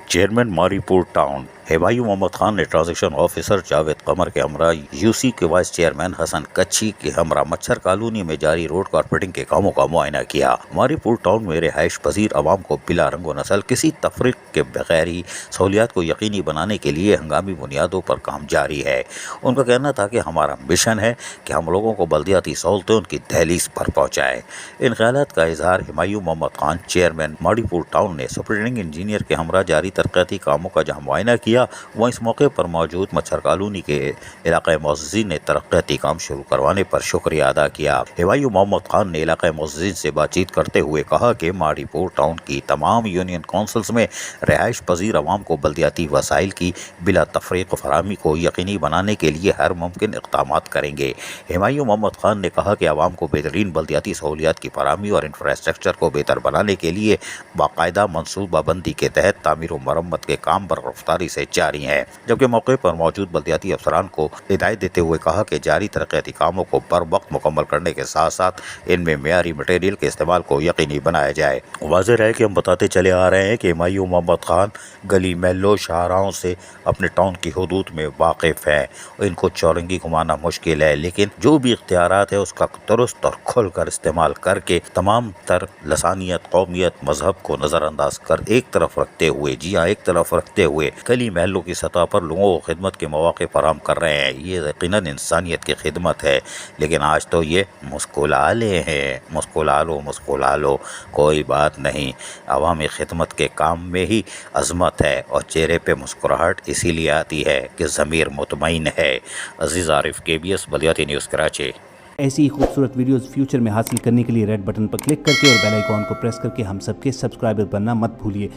Chairman ماری پور town ہیمایوں Muhammad Khan نے ٹرانزیکشن آفیسر جاوید قمر کے ہمراہ یوسی کے وائس چیئرمین حسن کچھی کے ہمراہ مچھر کالونی میں جاری روڈ کارپیٹنگ کے کاموں کا معائنہ کیا۔ ماری پور ٹاؤن میں رہائش پذیر عوام کو بلا رنگ و نسل کسی تفریق کے بغیر ہی سہولیات کو یقینی بنانے کے لیے ہنگامی بنیادوں پر کام جاری ہے۔ ان کا کہنا تھا کہ ہمارا مشن ہے کہ ہم لوگوں کو بلدیاتی سہولتیں ان کی دہلیز پر پہنچائیں۔ ان خیالات کا اظہار ہیمایوں محمد خان چیئرمین ماری پور ٹاؤن نے سپرنٹنڈنگ انجینئر کے ہمراہ جاری ترقیاتی کاموں کا جہاں معائنہ کیا، وہیں اس موقع پر موجود مچھر کالونی کے علاقہ معززین نے ترقیاتی کام شروع کروانے پر شکریہ ادا کیا۔ ہیمایوں محمد خان نے علاقہ معززین سے بات چیت کرتے ہوئے کہا کہ ماری پور ٹاؤن کی تمام یونین کونسلز میں رہائش پذیر عوام کو بلدیاتی وسائل کی بلا تفریق فراہمی کو یقینی بنانے کے لیے ہر ممکن اقدامات کریں گے۔ ہیمایوں محمد خان نے کہا کہ عوام کو بہترین بلدیاتی سہولیات کی فراہمی اور انفراسٹرکچر کو بہتر بنانے کے لیے باقاعدہ منصوبہ بندی کے تحت تعمیر و مرمت کے کام بر رفتاری سے جاری ہیں، جبکہ موقع پر موجود بلدیاتی افسران کو ہدایت دیتے ہوئے کہا کہ جاری ترقیاتی کاموں کو بر وقت مکمل کرنے کے ساتھ ساتھ ان میں معیاری مٹیریل کے استعمال کو یقینی بنایا جائے۔ واضح ہے کہ ہم بتاتے چلے آ رہے ہیں کہ ہیمایوں محمد خان گلی محلوں شاہراہوں سے اپنے ٹاؤن کی حدود میں واقف ہیں۔ ان کو چورنگی گھمانا مشکل ہے، لیکن جو بھی اختیارات ہے اس کا درست اور کھل کر استعمال کر کے تمام تر لسانیت، قومیت، مذہب کو نظر انداز کر ایک طرف رکھتے ہوئے ایک طرف رکھتے ہوئے گلی محلوں کی سطح پر لوگوں کو خدمت کے مواقع فراہم کر رہے ہیں۔ یہ یقیناً انسانیت کی خدمت ہے، لیکن آج تو یہ مسکلا لے ہیں، مسکلا لو، کوئی بات نہیں۔ عوامی خدمت کے کام میں ہی عظمت ہے اور چہرے پہ مسکراہٹ اسی لیے آتی ہے کہ ضمیر مطمئن ہے۔ عزیز عارف، KBS بلدیاتی نیوز کراچی۔ ایسی ہی خوبصورت ویڈیوز فیوچر میں حاصل کرنے کے لیے ریڈ بٹن پر کلک کر کے اور بیل آئیکن کو پریس کر کے ہم سب کے سبسکرائبر بننا مت بھولیے۔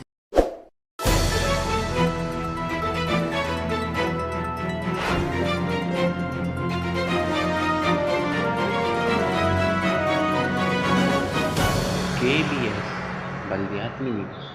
KBS بلدیاتی نیوز۔